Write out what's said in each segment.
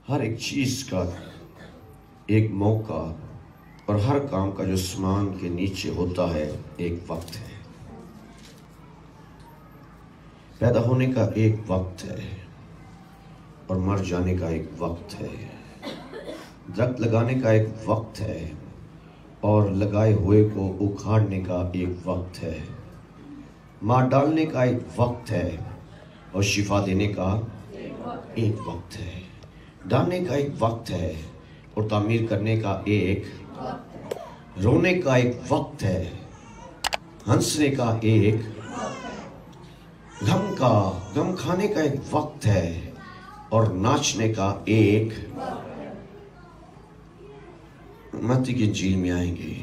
हर एक चीज का एक मौका और हर काम का जो आसमान के नीचे होता है एक वक्त है। पैदा होने का एक वक्त है और मर जाने का एक वक्त है। दरख्त लगाने का एक वक्त है और लगाए हुए को उखाड़ने का एक वक्त है। मार डालने का एक वक्त है और शिफा देने का एक वक्त है। डालने का एक वक्त है और तामीर करने का एक, रोने का एक वक्त है, हंसने का एक, गम खाने का एक वक्त है और नाचने का एक। मत्ती की इंजील में आएंगे,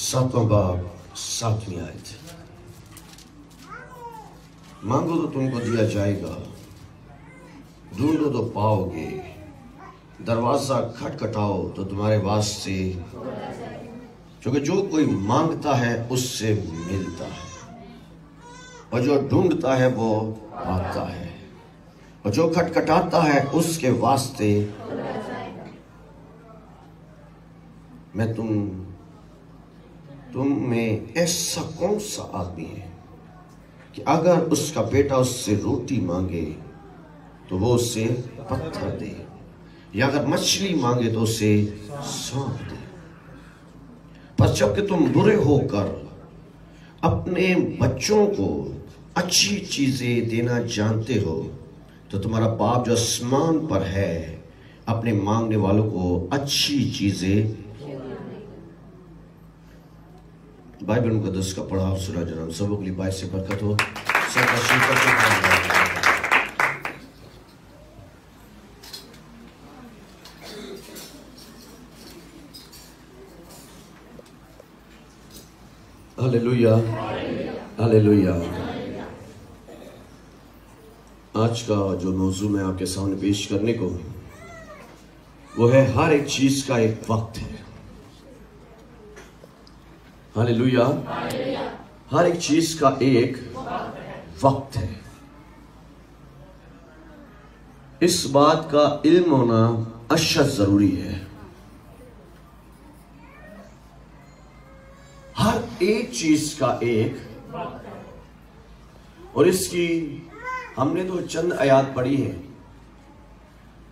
सातवां बाब 7वीं आयत। मांगो तो तुमको दिया जाएगा, ढूंढो तो पाओगे, दरवाजा खटखटाओ तो तुम्हारे वास्ते, क्योंकि जो कोई मांगता है उससे मिलता है और जो ढूंढता है वो पाता है और जो खटखटाता है उसके वास्ते। मैं तुम में ऐसा कौन सा आदमी है कि अगर उसका बेटा उससे रोटी मांगे तो वो उसे पत्थर दे, या अगर मछली मांगे तो उसे सांप दे। पर जबकि तुम बुरे होकर अपने बच्चों को अच्छी चीजें देना जानते हो तो तुम्हारा बाप जो आसमान पर है अपने मांगने वालों को अच्छी चीजें। बाइबल मुकद्दस का पढ़ा सुना जनाब सबों के लिए बाइस से बरकत हो। Hallelujah, hallelujah. आज का जो मौजू मैं आपके सामने पेश करने को वो है हर एक चीज का एक वक्त है। हालेलुया। हर एक चीज का एक वक्त है। इस बात का इल्म होना अशद जरूरी है। हर एक चीज का एक, और इसकी हमने तो चंद आयात पढ़ी है।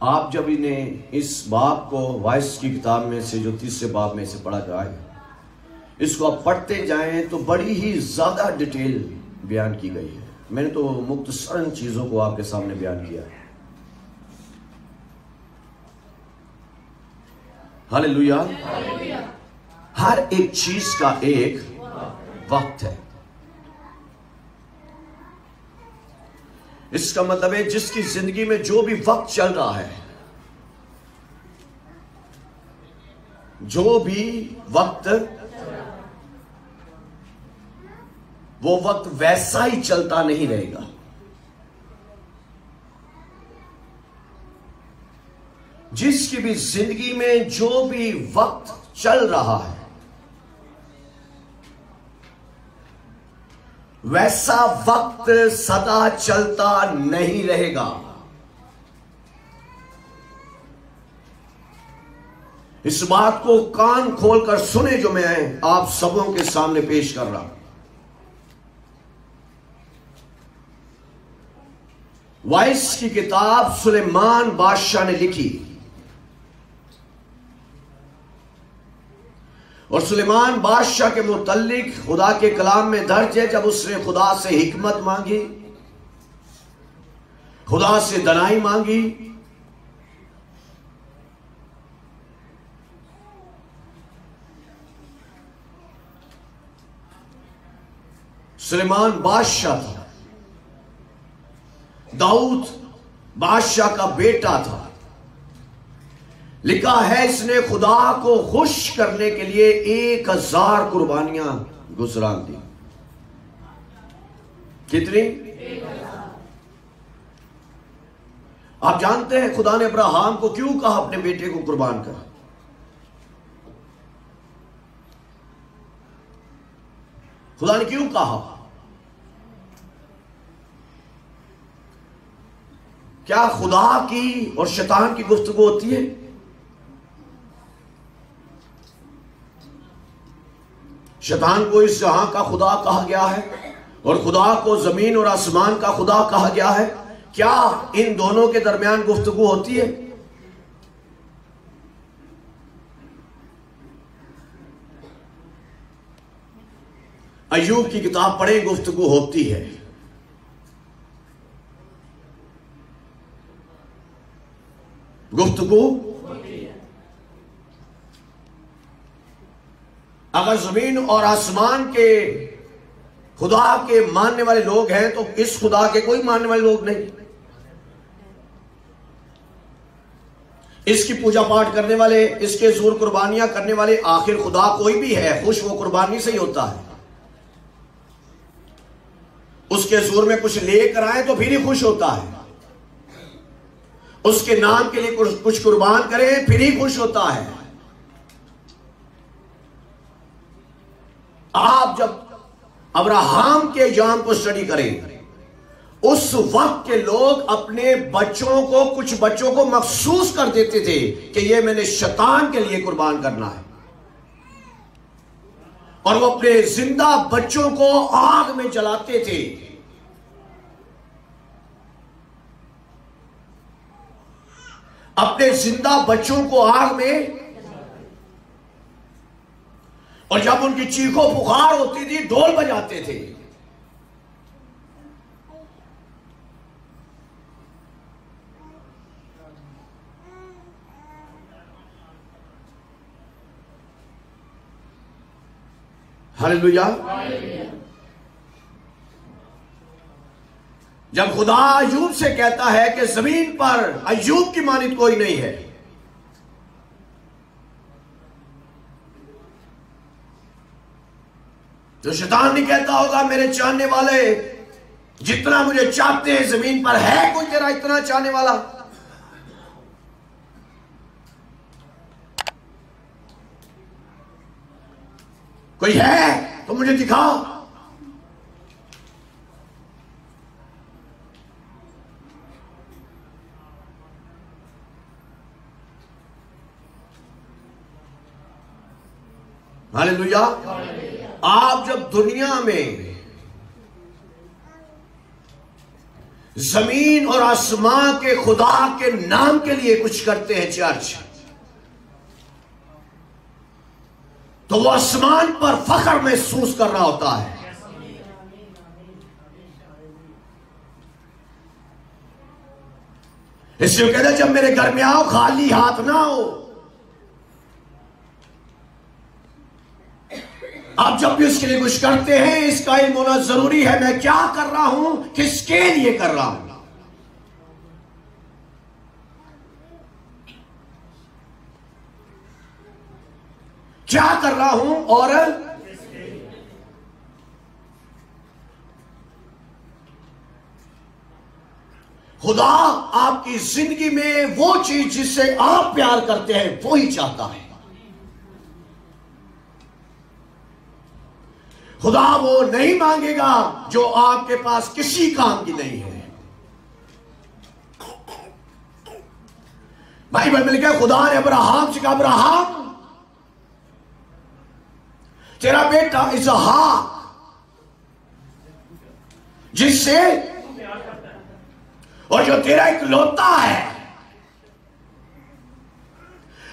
आप जब इन्हें इस बाब को वाइस की किताब में से जो 30 बाब में से पढ़ा जाए, इसको आप पढ़ते जाएं तो बड़ी ही ज्यादा डिटेल बयान की गई है। मैंने तो मुख्तसरन चीजों को आपके सामने बयान किया है। हालेलुया। हर एक चीज का एक वक्त है। इसका मतलब है जिसकी जिंदगी में जो भी वक्त चल रहा है, जो भी वक्त, वो वक्त वैसा ही चलता नहीं रहेगा। जिसकी भी जिंदगी में जो भी वक्त चल रहा है वैसा वक्त सदा चलता नहीं रहेगा। इस बात को कान खोलकर सुने जो मैं आप सबों के सामने पेश कर रहा हूं। वाइस की किताब सुलेमान बादशाह ने लिखी और सुलेमान बादशाह के मुतल्लिक खुदा के कलाम में दर्ज है, जब उसने खुदा से हिकमत मांगी, खुदा से दनाई मांगी, सुलेमान बादशाह था, दाऊद बादशाह का बेटा था। लिखा है इसने खुदा को खुश करने के लिए 1000 कुर्बानियां गुजरान दी। कितनी? 1000। आप जानते हैं खुदा ने अब्राहम को क्यों कहा अपने बेटे को कुर्बान कर? खुदा ने क्यों कहा? क्या खुदा की और शैतान की गुफ्तगू होती है? शैतान को इस जहां का खुदा कहा गया है और खुदा को जमीन और आसमान का खुदा कहा गया है। क्या इन दोनों के दरमियान गुफ्तगू होती है? अय्यूब की किताब पढ़े, गुफ्तगू होती है। गुफ्तगू अगर जमीन और आसमान के खुदा के मानने वाले लोग हैं तो इस खुदा के कोई मानने वाले लोग नहीं। इसकी पूजा पाठ करने वाले, इसके जोर कुर्बानियां करने वाले, आखिर खुदा कोई भी है, खुश वो कुर्बानी से ही होता है। उसके जोर में कुछ लेकर आए तो फिर ही खुश होता है। उसके नाम के लिए कुछ कुर्बान करें फिर ही खुश होता है। आप जब अब्राहम के जाम को स्टडी करें, उस वक्त के लोग अपने बच्चों को, कुछ बच्चों को मखसूस कर देते थे कि ये मैंने शैतान के लिए कुर्बान करना है, और वो अपने जिंदा बच्चों को आग में जलाते थे। अपने जिंदा बच्चों को आग में, और जब उनकी चीखों पुकार होती थी ढोल बजाते थे। हालेलुया। जब खुदा अय्यूब से कहता है कि जमीन पर अय्यूब की मानित कोई नहीं है, तो शैतान नहीं कहता होगा मेरे चाहने वाले जितना मुझे चाहते हैं जमीन पर है कोई तेरा इतना चाहने वाला? कोई है तो मुझे दिखा। हालेलुया। आप जब दुनिया में जमीन और आसमां के खुदा के नाम के लिए कुछ करते हैं चर्च, तो वो आसमान पर फख्र महसूस कर रहा होता है। इसलिए कहते हैं जब मेरे घर में आओ खाली हाथ ना हो। आप जब भी उसके लिए कुछ करते हैं, इसका इल्म होना जरूरी है मैं क्या कर रहा हूं, किसके लिए कर रहा हूं। क्या कर रहा हूं और खुदा आपकी जिंदगी में वो चीज जिससे आप प्यार करते हैं वो ही चाहता है। खुदा वो नहीं मांगेगा जो आपके पास किसी काम की नहीं है। बाइबल में लिखा है खुदा ने अब्राहम से कहा अब्राहम तेरा बेटा इसहाक जिससे और जो तेरा इकलौता है,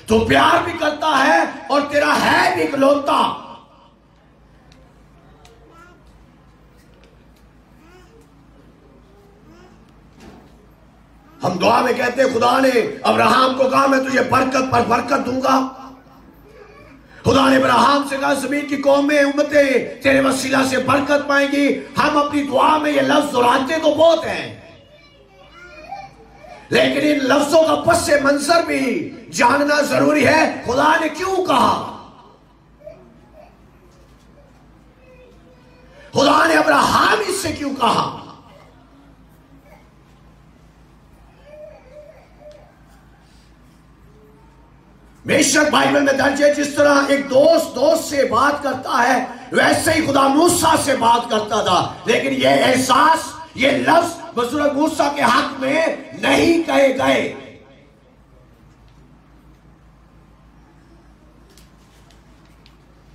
तो प्यार भी करता है और तेरा है भी इकलौता। हम दुआ में कहते हैं खुदा ने अब्राहम को कहा मैं तुझे बरकत पर बरकत दूंगा। खुदा ने अब्राहम से कहा जमीन की कौमें उम्मतें तेरे वसीला से बरकत पाएंगी। हम अपनी दुआ में ये लफ्ज दोहराते तो बहुत हैं, लेकिन इन लफ्जों का पस मंजर भी जानना जरूरी है। खुदा ने क्यों कहा, खुदा ने अब्राहम इससे क्यों कहा। बेशक बाइबल में दर्ज है जिस तरह एक दोस्त से बात करता है वैसे ही खुदा मूसा से बात करता था, लेकिन यह एहसास ये लफ्ज बुजुर्ग मूसा के हक में नहीं कहे गए।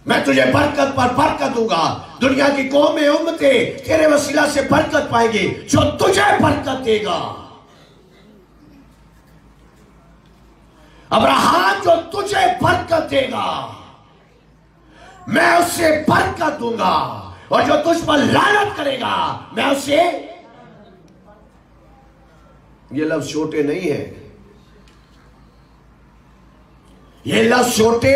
मैं तुझे बरकत पर बरकत दूंगा, दुनिया की कौमें उम्मतें तेरे वसीला से बरकत पाएंगी, जो तुझे बरकत देगा। अब्राहम जो तुझे बरकत देगा मैं उसे बरकत दूंगा, और जो तुझ पर लानत करेगा मैं उसे। ये लफ्ज छोटे नहीं है, ये लफ्ज छोटे।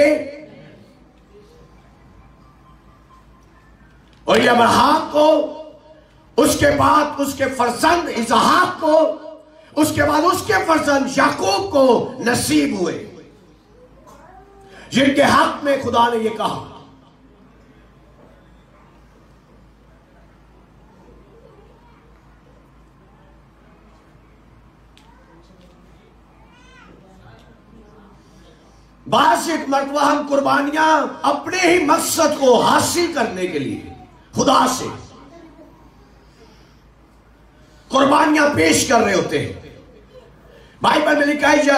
और ये अब्राहम को, उसके बाद उसके फर्जंद इसहाक को, उसके बाद उसके फर्जंद याकूब को नसीब हुए, जिनके हक में खुदा ने यह कहा। बास एक मरतबा हम कुर्बानियां अपने ही मकसद को हासिल करने के लिए खुदा से कुर्बानियां पेश कर रहे होते हैं। बाइबल में लिखा है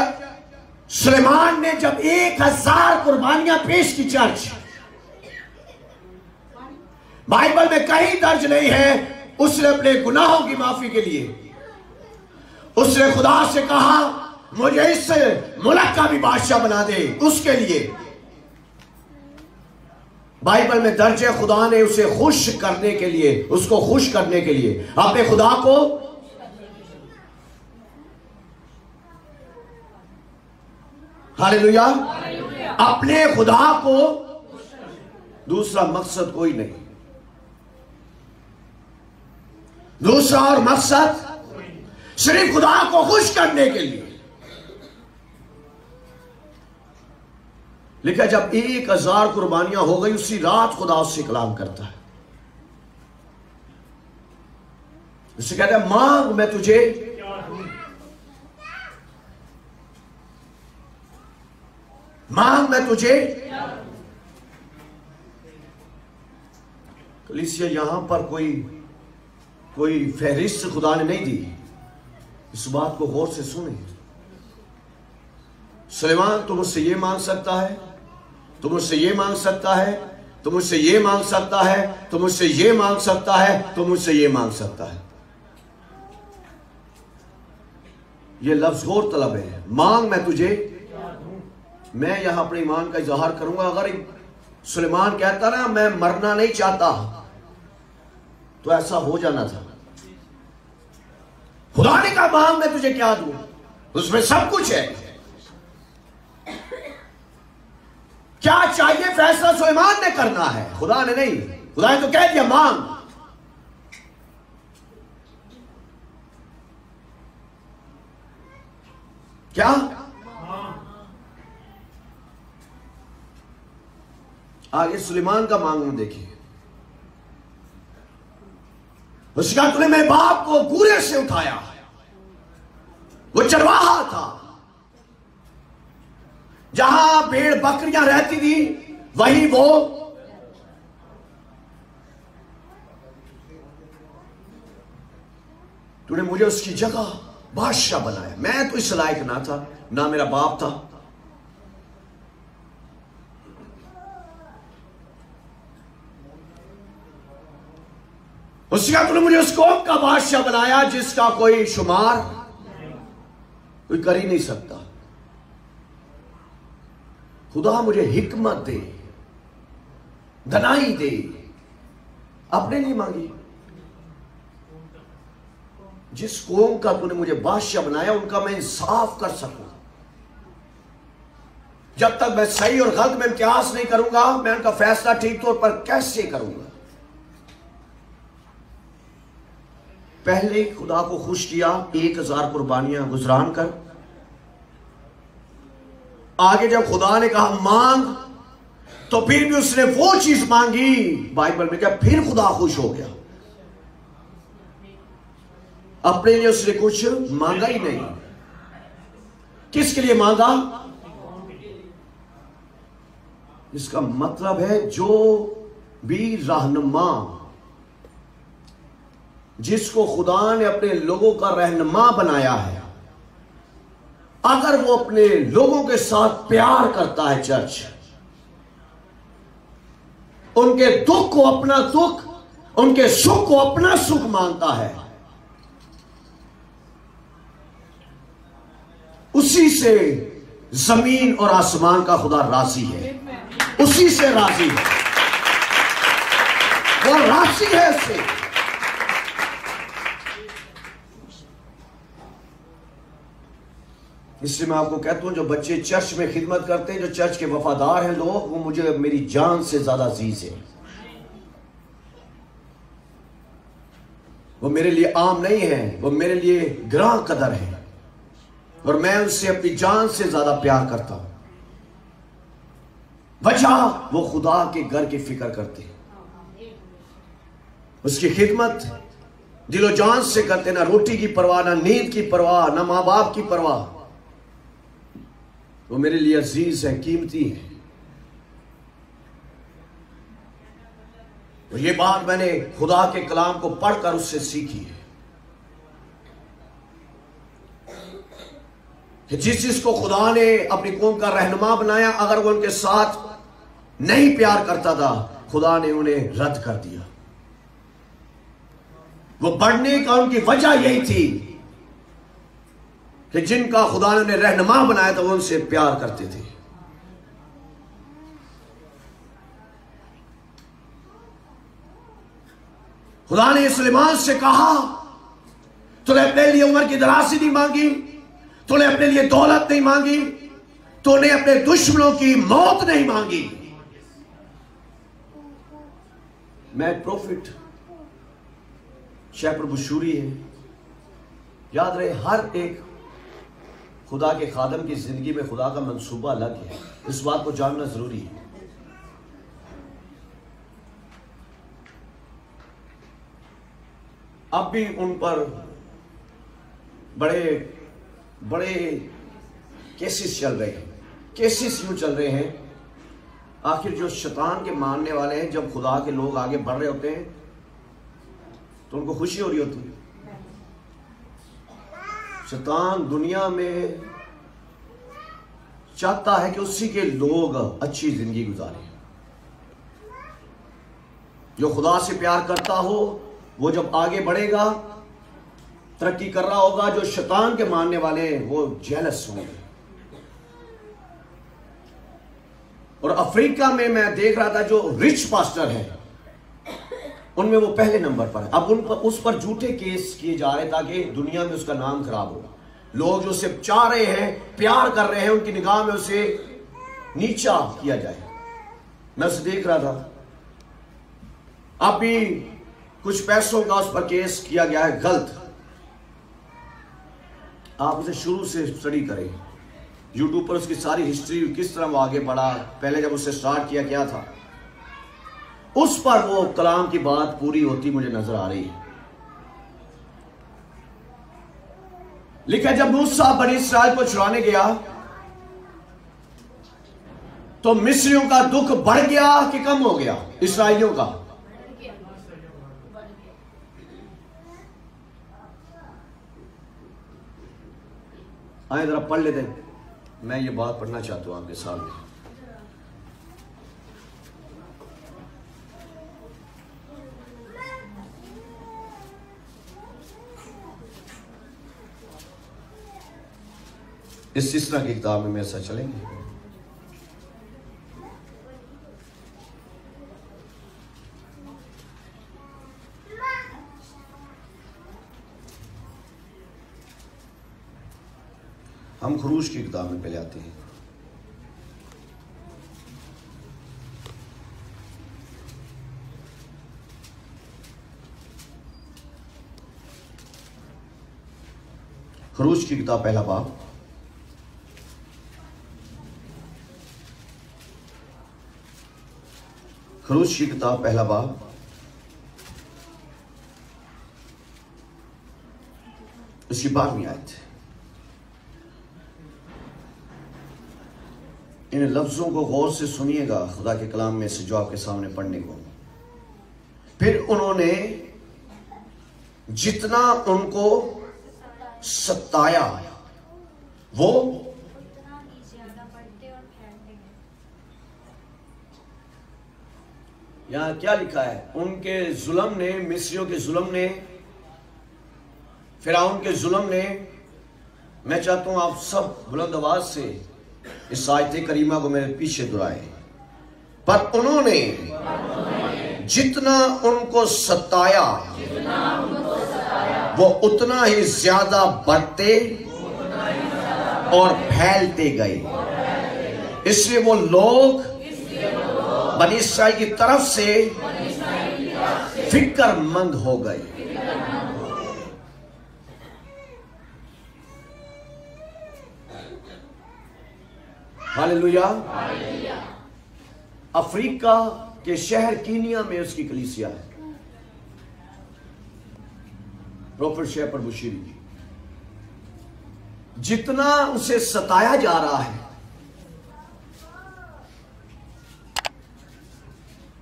सुलेमान ने जब 1000 कुर्बानियां पेश की चर्च, बाइबल में कहीं दर्ज नहीं है उसने अपने गुनाहों की माफी के लिए उसने खुदा से कहा मुझे इस मुल्क का भी बादशाह बना दे। उसके लिए बाइबल में दर्ज है खुदा ने उसे खुश करने के लिए, उसको खुश करने के लिए अपने खुदा को हालेलुया, अपने खुदा को, दूसरा मकसद कोई नहीं, दूसरा और मकसद सिर्फ खुदा को खुश करने के लिए। लिखा जब 1000 कुर्बानियां हो गई उसी रात खुदा उससे कलाम करता है, उससे कहता है मांग मैं तुझे, मांग मैं तुझे। कलीसिया यहां पर कोई फहरिस्त खुदा ने नहीं दी, इस बात को गौर से सुने। सुलेमान तुम मुझसे ये मांग सकता है, तुम मुझसे ये मांग सकता है, तुम मुझसे ये मांग सकता है, तुम मुझसे ये मांग सकता है, तुम मुझसे ये मांग सकता है। ये लफ्ज गौर तलब है, मांग मैं तुझे। मैं यहां अपने ईमान का इजहार करूंगा। अगर सुलेमान कहता ना मैं मरना नहीं चाहता तो ऐसा हो जाना था। खुदा ने कहा मांग मैं तुझे क्या दूं, उसमें सब कुछ है। क्या चाहिए फैसला सुलेमान ने करना है, खुदा ने नहीं। खुदा ने तो कह दिया मांग। क्या आगे सुलेमान का मांगना देखिए। उसका तूने मेरे बाप को पूरे से उठाया, वो चरवाहा था, जहां भेड़ बकरियां रहती थी वहीं वो तूने मुझे उसकी जगह बादशाह बनाया। मैं तो इस लायक ना था, ना मेरा बाप था। उसका तूने मुझे उस कौम का बादशाह बनाया जिसका कोई शुमार कोई कर ही नहीं सकता। खुदा मुझे हिकमत दे, दनाई दे, अपने लिए मांगी। जिस कौम का तूने मुझे बादशाह बनाया उनका मैं इंसाफ कर सकूं। जब तक मैं सही और गलत में इम्तियाज नहीं करूंगा मैं उनका फैसला ठीक तौर पर कैसे करूंगा। पहले खुदा को खुश किया 1000 कुर्बानियां गुजरान कर। आगे जब खुदा ने कहा मांग तो फिर भी उसने वो चीज मांगी। बाइबल में क्या फिर खुदा खुश हो गया। अपने लिए उसने कुछ मांगा ही नहीं। किसके लिए मांगा? इसका मतलब है जो भी रहनुमा जिसको खुदा ने अपने लोगों का रहनुमा बनाया है, अगर वो अपने लोगों के साथ प्यार करता है, चर्च, उनके दुख को अपना दुख, उनके सुख को अपना सुख मानता है, उसी से जमीन और आसमान का खुदा राजी है, उसी से राजी है, वो राजी है उससे। इसलिए मैं आपको कहता हूं, जो बच्चे चर्च में खिदमत करते हैं, जो चर्च के वफादार हैं लोग, वो मुझे मेरी जान से ज्यादा अजीज है। वो मेरे लिए आम नहीं है, वो मेरे लिए ग्रां कदर है, और मैं उनसे अपनी जान से ज्यादा प्यार करता हूं। वजह, वो खुदा के घर की फिक्र करते हैं, उसकी खिदमत दिलो जान से करते, ना रोटी की परवाह, ना नींद की परवाह, ना मां बाप की परवाह। वो मेरे लिए अजीज है, कीमती है। और ये बात मैंने खुदा के कलाम को पढ़कर उससे सीखी है कि जिस जिसको खुदा ने अपनी कौम का रहनुमा बनाया, अगर वो उनके साथ नहीं प्यार करता था, खुदा ने उन्हें रद्द कर दिया। वो बढ़ने का उनकी वजह यही थी कि जिनका खुदा ने उन्हें रहनुमा बनाया था, वो उनसे प्यार करते थे। खुदा ने सुलेमान से कहा, तूने अपने लिए उम्र की दराज़ी नहीं मांगी, तूने अपने लिए दौलत नहीं मांगी, तूने अपने दुश्मनों की मौत नहीं मांगी। मैं प्रॉफिट शेफर बुशूरी है। याद रहे, हर एक खुदा के खादम की जिंदगी में खुदा का मंसूबा अलग है, इस बात को जानना जरूरी है। अब भी उन पर बड़े बड़े केसेस चल रहे हैं। केसेस यूं चल रहे हैं, आखिर जो शैतान के मानने वाले हैं, जब खुदा के लोग आगे बढ़ रहे होते हैं तो उनको खुशी हो रही होती है। शैतान दुनिया में चाहता है कि उसी के लोग अच्छी जिंदगी गुजारें। जो खुदा से प्यार करता हो, वो जब आगे बढ़ेगा, तरक्की कर रहा होगा। जो शैतान के मानने वाले हैं, वो जेलस होंगे। और अफ्रीका में मैं देख रहा था, जो रिच पास्टर है, उनमें वो पहले नंबर पर है। अब उन पर, उस पर झूठे केस किए जा रहे ताकि दुनिया में उसका नाम खराब हो। लोग जो उसे चाह रहे हैं, प्यार कर रहे हैं, उनकी निगाह में उसे नीचा किया जाए। मैं उसे देख रहा था। अब भी कुछ पैसों का उस पर केस किया गया है, गलत। आप उसे शुरू से स्टडी करें, यूट्यूब पर उसकी सारी हिस्ट्री, किस तरह वो आगे बढ़ा, पहले जब उसे स्टार्ट किया क्या था, उस पर वो कलाम की बात पूरी होती मुझे नजर आ रही है। लिखा, जब मूसा बनी इस्राएल को छुड़ाने गया तो मिस्रियों का दुख बढ़ गया कि कम हो गया? इस्राएलियों का। आए जरा पढ़ लेते, मैं ये बात पढ़ना चाहता हूं आपके सामने। इस तरह की किताब में मेरे साथ चलेंगे। हम खरूज की किताब में पहले आते हैं। खरूज की किताब पहला बाब, खरूज की किताब पहला बाब, उसकी 12वीं आयत। इन लफ्जों को गौर से सुनिएगा, खुदा के कलाम में से जो आपके सामने पढ़ने को। फिर उन्होंने जितना उनको सताया वो उतना ही ज्यादा बढ़ते और फैलते गए। यहां क्या लिखा है? उनके जुल्म ने, मिस्रियों के जुल्म ने, फिरौन के जुल्म ने। मैं चाहता हूं आप सब बुलंद आवाज से इस आयत करीमा को मेरे पीछे दोहराएं। पर उन्होंने जितना उनको सताया वो उतना ही ज्यादा बढ़ते और फैलते गए। इसलिए वो लोग बनी इस्राएल की तरफ से फिक्रमंद हो गए। हालेलुया। अफ्रीका के शहर कीनिया में उसकी कलीसिया है, प्रोफेट शेफर्ड बुशीरी की। जितना उसे सताया जा रहा है,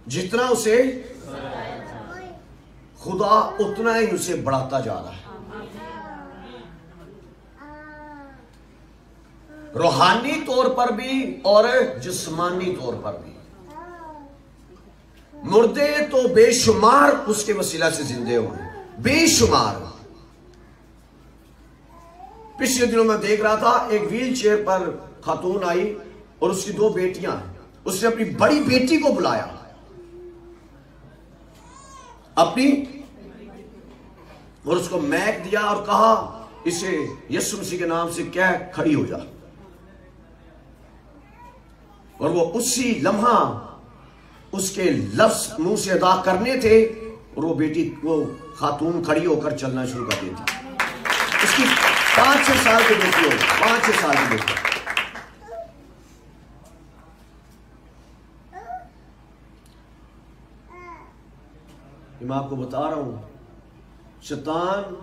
जितना उसे खुदा उतना ही उसे बढ़ाता जा रहा है, रूहानी तौर पर भी और जिस्मानी तौर पर भी। मुर्दे तो बेशुमार उसके वसीला से जिंदे हुए, बेशुमार। पिछले दिनों में देख रहा था, एक व्हील चेयर पर खातून आई और उसकी 2 बेटियां हैं। उसने अपनी बड़ी बेटी को बुलाया, अपनी, और उसको मैक दिया और कहा इसे यीशु मसीह के नाम से क्या, खड़ी हो जा। और वो उसी लम्हा उसके लफ्ज मुंह से अदा करने थे और वो बेटी, वो खातून खड़ी होकर चलना शुरू कर देती। उसकी 5-6 साल की बेटी हो, 5-6 साल की बेटी। मैं आपको बता रहा हूं, शैतान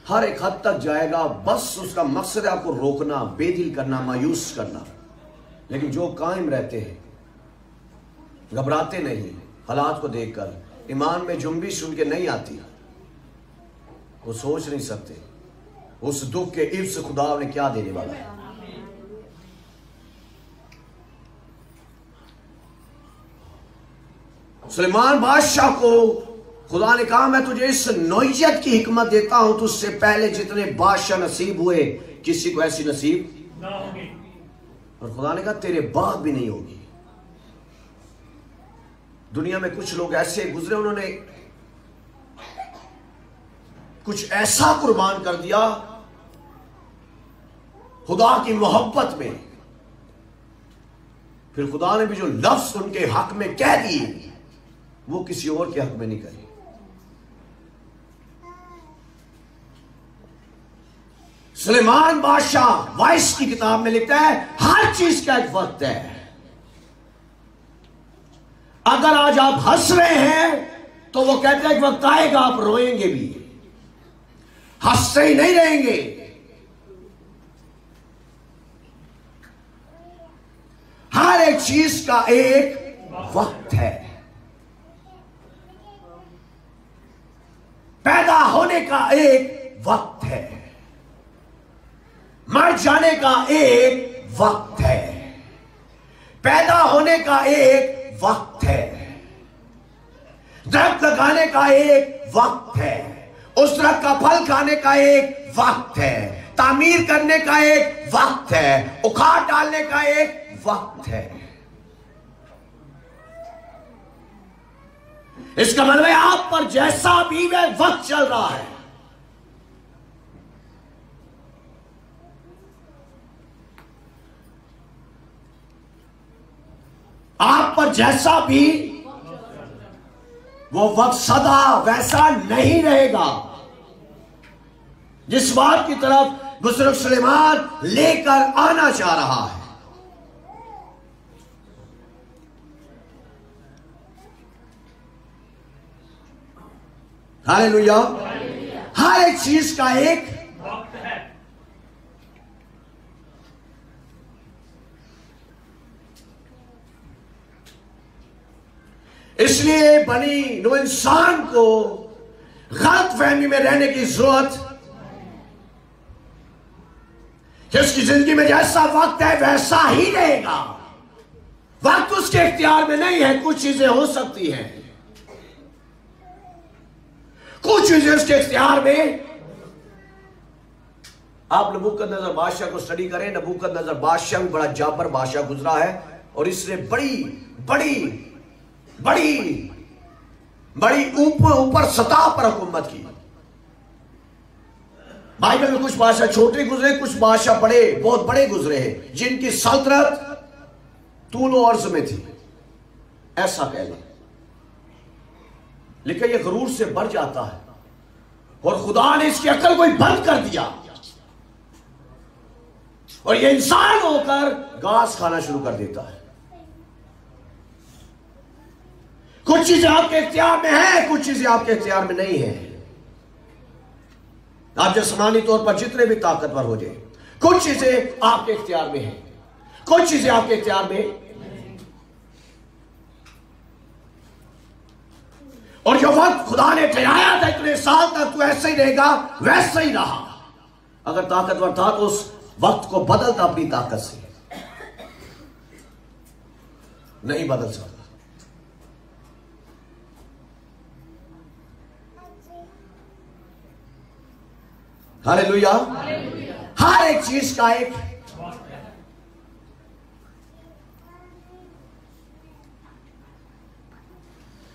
हर एक हद तक जाएगा, बस उसका मकसद है आपको रोकना, बेदिल करना, मायूस करना। लेकिन जो कायम रहते हैं, घबराते नहीं, हालात को देखकर ईमान में जुम्बिश उनके नहीं आती, वो सोच नहीं सकते उस दुख के इब्स खुदा ने क्या देने वाला है। सुलेमान बादशाह को खुदा ने कहा, मैं तुझे इस नौइयत की हिकमत देता हूं, तुझसे पहले जितने बादशाह नसीब हुए किसी को ऐसी नसीब ना होगी। और खुदा ने कहा तेरे बाद भी नहीं होगी। दुनिया में कुछ लोग ऐसे गुजरे, उन्होंने कुछ ऐसा कुर्बान कर दिया खुदा की मोहब्बत में, फिर खुदा ने भी जो लफ्ज उनके हक में कह दिए वो किसी और के हक में नहीं कहे। सुलेमान बादशाह वाइस की किताब में लिखता है, हर चीज का एक वक्त है। अगर आज आप हंस रहे हैं तो वो कहते हैं कि वक्त आएगा आप रोएंगे भी, हंसते ही नहीं रहेंगे। हर एक चीज का एक वक्त है। पैदा होने का एक वक्त है, मर जाने का एक वक्त है, पैदा होने का एक वक्त है, दरख्त लगाने का एक वक्त है, उस दरख्त का फल खाने का एक वक्त है, तामीर करने का एक वक्त है, उखाड़ डालने का एक वक्त है। इसका मतलब है आप पर जैसा भी वह वक्त चल रहा है, आप पर जैसा भी वो वक्त सदा वैसा नहीं रहेगा। जिस बात की तरफ बुजुर्ग सुलेमान लेकर आना चाह रहा है, हालेलुया। हर एक चीज का एक वक्त है। इसलिए बनी नो इंसान को गलत फहमी में रहने की जरूरत कि उसकी जिंदगी में जैसा वक्त है वैसा ही रहेगा। वक्त उसके इख्तियार में नहीं है। कुछ चीजें हो सकती हैं, कुछ चीजें उसके इख्तियार में। आप नबूकदनेस्सर बादशाह को स्टडी करें। नबूकदनेस्सर बादशाह भी बड़ा जाबर बादशाह गुजरा है और इसने बड़ी बड़ी बड़ी बड़ी ऊपर सतह पर हुकूमत की। बाइबल में कुछ बादशाह छोटे गुजरे, कुछ बादशाह बड़े, बहुत बड़े गुजरे हैं, जिनकी सल्तनत तूलो अर्ज में थी, ऐसा कह लें। लेकिन यह गरूर से बढ़ जाता है और खुदा ने इसकी अकल को बंद कर दिया और यह इंसान होकर घास खाना शुरू कर देता है। कुछ चीजें आपके इख्तियार में है, कुछ चीजें आपके इख्तियार में नहीं है। आप जिस्मानी तौर पर जितने भी ताकतवर हो जाए, कुछ चीजें आपके इख्तियार में है, कुछ चीजें आपके इख्तियार में। और जो वक्त खुदा ने ठहराया था इतने साल तक तू ऐसे ही रहेगा, वैसे ही रहा। अगर ताकतवर था तो उस वक्त को बदलता अपनी ताकत से, नहीं बदल सकता। हालेलुया। हर एक चीज का एक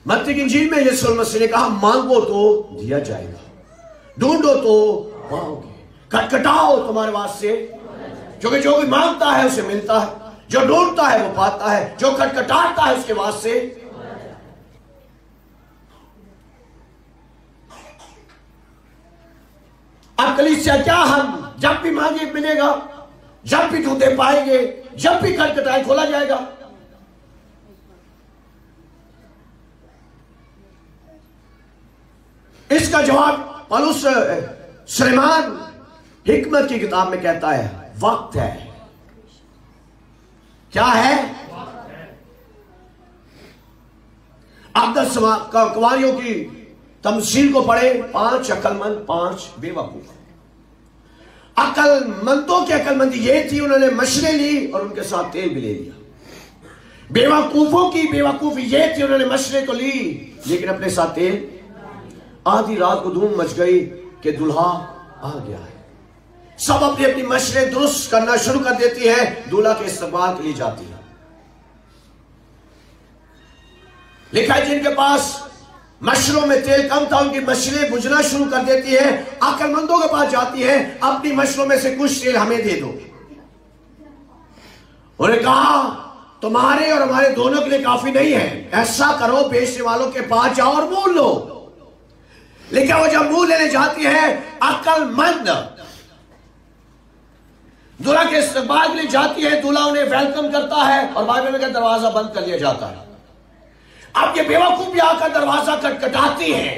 मत्ती की इंजील में यीशु मसीह ने कहा, मांगो तो दिया जाएगा, ढूंढो तो पाओगे, खटखटाओ तुम्हारे वास्ते, क्योंकि जो भी मांगता है उसे मिलता है, जो ढूंढता है वो पाता है, जो खटखटाता है उसके वास्ते। अब कलीसिया क्या, हम जब भी मांगे मिलेगा, जब भी ढूंढे पाएंगे, जब भी खटखटाए खोला जाएगा? इसका जवाब पौलुस सुलेमान हिकमत की किताब में कहता है, वक्त है। क्या है? आप 10 कुंवारियों की तमसील को पढ़े, 5 अकलमंद, 5 बेवकूफ। अकलमंदों की अकलमंदी ये थी, उन्होंने मशरे ली और उनके साथ तेल भी ले लिया। बेवकूफों की बेवकूफी ये थी, उन्होंने मशरे तो ली लेकिन अपने साथ तेल। आधी रात को धूम मच गई कि दुल्हा आ गया है। सब अपनी अपनी मशरे दुरुस्त करना शुरू कर देती है, दूल्हा के इस्तकबाल के लिए जाती है। लिखा है जिनके पास मशरों में तेल कम था, उनकी मशरें बुझना शुरू कर देती है। अक्लमंदों के पास जाती है, अपनी मशरों में से कुछ तेल हमें दे दो। उन्होंने कहा, तुम्हारे और हमारे दोनों के लिए काफी नहीं है, ऐसा करो बेचने वालों के पास जाओ और मोल लो। लेकिन वो जब मुंह लेने जाती है, अक्लमंद दूल्हा के इस्तकबाल के लिए जाती है, दूल्हा उन्हें वेलकम करता है और बाइबल में दरवाजा बंद कर दिया जाता है। अब ये बेवकूफ भी आकर दरवाजा खटखटाती है।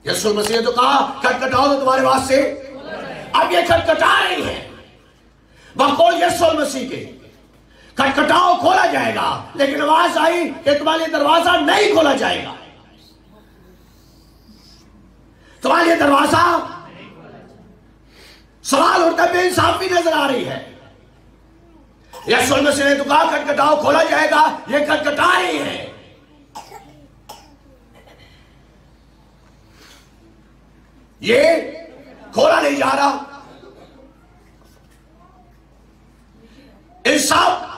यीशु मसीह ने तो कहा, खटखटाओ तो तुम्हारे वास्ते। अब ये खटखटा रही है, बकौल यीशु मसीह के, खटखटाओ खोला जाएगा। लेकिन आवाज आई कि तुम्हारे दरवाजा नहीं खोला जाएगा, तुम्हारे लिए दरवाजा। सवाल उठता, बेइंसाफी नजर आ रही है। यीशु मसीह ने तो कहा, खटखटाओ खोला जाएगा, ये खटखटा रही है। ये खोला नहीं जा रहा। इंसाफ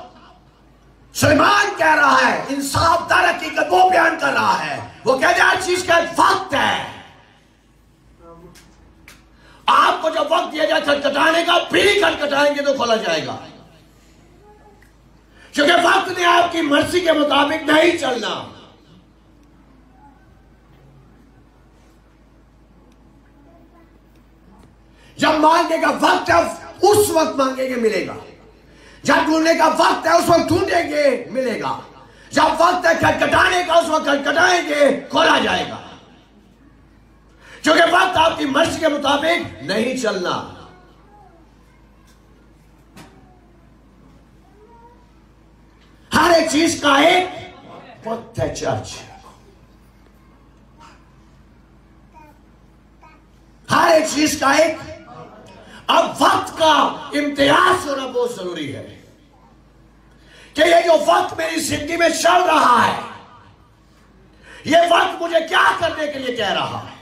सुलेमान कह रहा है, इंसाफ दर हकीकत वो बयान कर रहा है। वो कहते हैं हर चीज का एक वक्त है। आपको जब वक्त दिया जाए खटखटाने का, फिर ही खटखटाएंगे तो खोला जाएगा, क्योंकि वक्त ने आपकी मर्जी के मुताबिक नहीं चलना। जब मांगने का वक्त है उस वक्त मांगेंगे मिलेगा, जब ढूंढने का वक्त है उस वक्त ढूंढेंगे मिलेगा, जब वक्त है खटखटाने का उस वक्त खटखटाएंगे खोला जाएगा, क्योंकि वक्त आपकी मर्जी के मुताबिक नहीं चलना। हर एक चीज का एक वक्त है चर्च। एक चीज का एक अब वक्त का इम्तियाज होना बहुत जरूरी है कि ये जो वक्त मेरी जिंदगी में चल रहा है, ये वक्त मुझे क्या करने के लिए कह रहा है।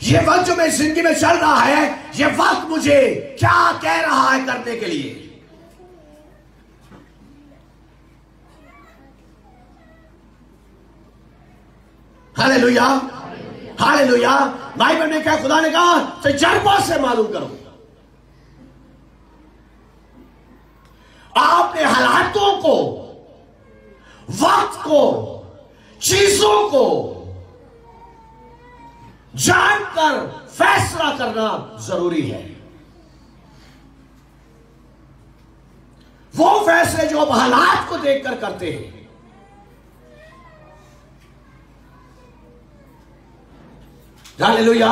ये वक्त जो मेरी जिंदगी में चल रहा है, ये वक्त मुझे क्या कह रहा है करने के लिए। Hallelujah, hallelujah. बाइबल में क्या खुदा ने कहा, तजर्बा से मालूम करो। आपने हालातों को, वक्त को, चीजों को जानकर फैसला करना जरूरी है। वो फैसले जो आप हालात को देखकर करते हैं। Hallelujah,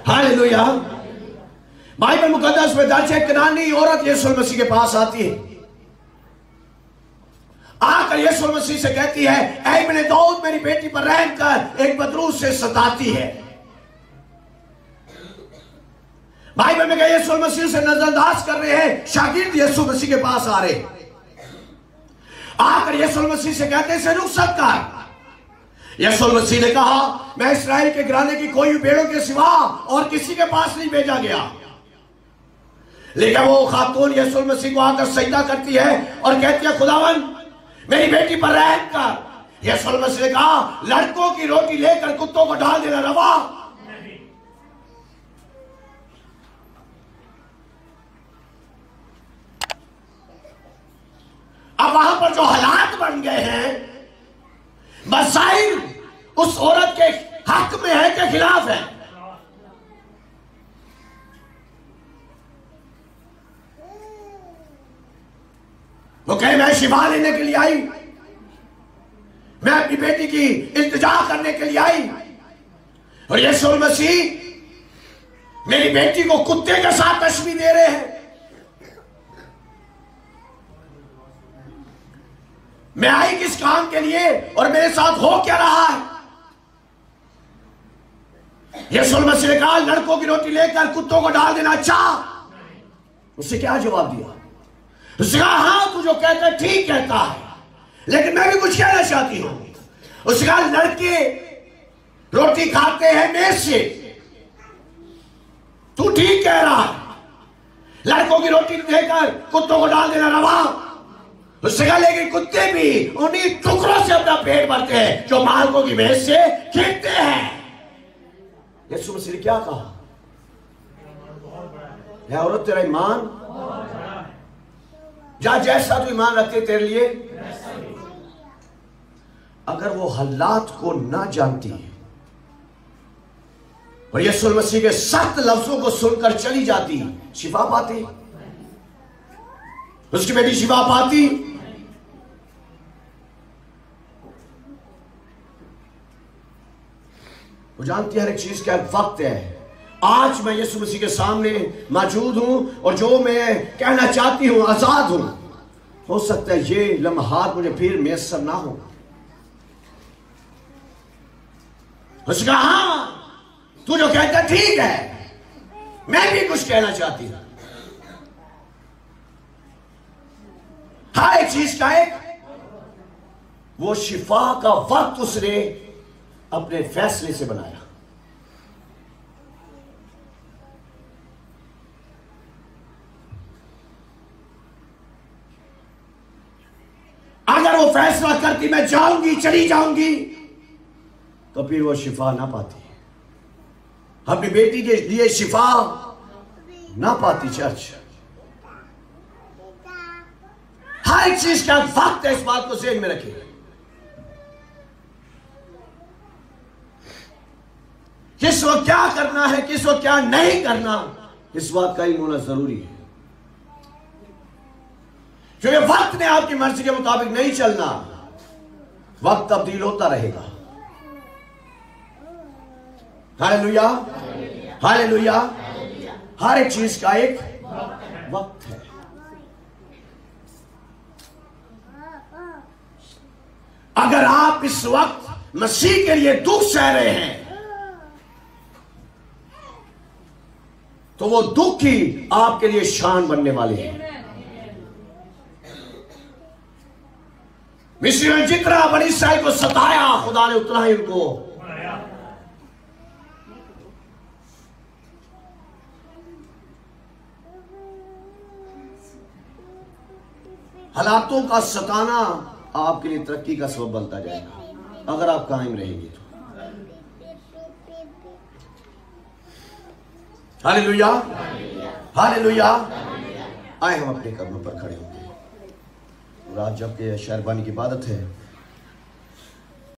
hallelujah. बाइबल मुकद्दस में दर्ज है, कनानी औरत यीशु मसीह के पास आती है, आकर यीशु मसीह से कहती है, ऐ इब्ने दाऊद, मेरी बेटी पर रहम कर, एक बदरूह से सताती है। बाइबल में कहा यीशु मसीह से नजरअंदाज कर रहे हैं शागिर्द यीशु मसीह के पास आ रहे, आकर यीशु मसीह से कहते हैं, रुखसत कर। यीशु मसीह ने कहा, मैं इस्राएल के घराने की कोई भेड़ों के सिवा और किसी के पास नहीं भेजा गया। लेकिन वो खातून यीशु मसीह को आकर सजदा करती है और कहती है, खुदावन मेरी बेटी पर रहम कर। यीशु मसीह ने कहा, लड़कों की रोटी लेकर कुत्तों को डाल देना रवा। अब वहां पर जो हालात बन गए हैं, मसाइल उस औरत के हक में है के खिलाफ है। वो कहे, मैं शिफा लेने के लिए आई, मैं अपनी बेटी की इल्तिजा करने के लिए आई, और यीशु मसीह मेरी बेटी को कुत्ते के साथ तशबीह दे रहे हैं। मैं आई किस काम के लिए और मेरे साथ हो क्या रहा है। यीशु मसीह ने कहा, लड़कों की रोटी लेकर कुत्तों को डाल देना चाह। उससे क्या जवाब दिया? उसने कहा, हाँ तू जो कहता है ठीक कहता है, लेकिन मैं भी कुछ कहना चाहती हूं। उसने कहा, लड़के रोटी खाते हैं मेज से, तू ठीक कह रहा है, लड़कों की रोटी देकर कुत्तों को डाल देना रवा। उससे कहा, लेकिन कुत्ते भी उन्हीं टुकड़ों से अपना पेट भरते हैं जो मालिकों की मेज से खेते हैं। यीशु मसीह ने क्या कहा? है औरत, तेरा ईमान जा, जैसा तू ईमान रखते तेरे लिए। अगर वो हालात को ना जानती और यीशु मसीह के सख्त लफ्जों को सुनकर चली जाती, शिफा पाती, उसकी बेटी शिफा पाती। वो जानती है हर एक चीज का वक्त है। आज मैं यीशु मसीह के सामने मौजूद हूं और जो मैं कहना चाहती हूं आजाद हूं। हो सकता है ये लम्हात मुझे फिर मैसर ना हो। उसने कहा, हाँ तू जो कहता ठीक है, मैं भी कुछ कहना चाहती हूं। हर एक चीज का एक वो शिफा का वक्त उसने अपने फैसले से बनाया। अगर वो फैसला करती मैं जाऊंगी, चली जाऊंगी, तो फिर वो शिफा ना पाती, अपनी बेटी के लिए शिफा ना पाती। चर्च हर एक चीज का वक्त है, इस बात को ज़हन में रखिए। किस वक्त क्या करना है, किस वक्त क्या नहीं करना, इस बात का ही होना जरूरी है। क्योंकि वक्त ने आपकी मर्जी के मुताबिक नहीं चलना, वक्त तब्दील होता रहेगा। Hallelujah, hallelujah. हर एक चीज का एक वक्त है। अगर आप आप इस वक्त मसीह के लिए दुख सह रहे हैं, तो वो दुख ही आपके लिए शान बनने वाले हैं। मिस्र ने जितना बनी इस्राएल को सताया, खुदा ने उतना ही उनको हालातों का सताना आपके लिए तरक्की का सबब बनता जाएगा अगर आप कायम रहेंगे तो। Hallelujah, hallelujah. आए हम अपने कदमों पर खड़े होंगे और आज जबकि शहरबानी की इबादत है,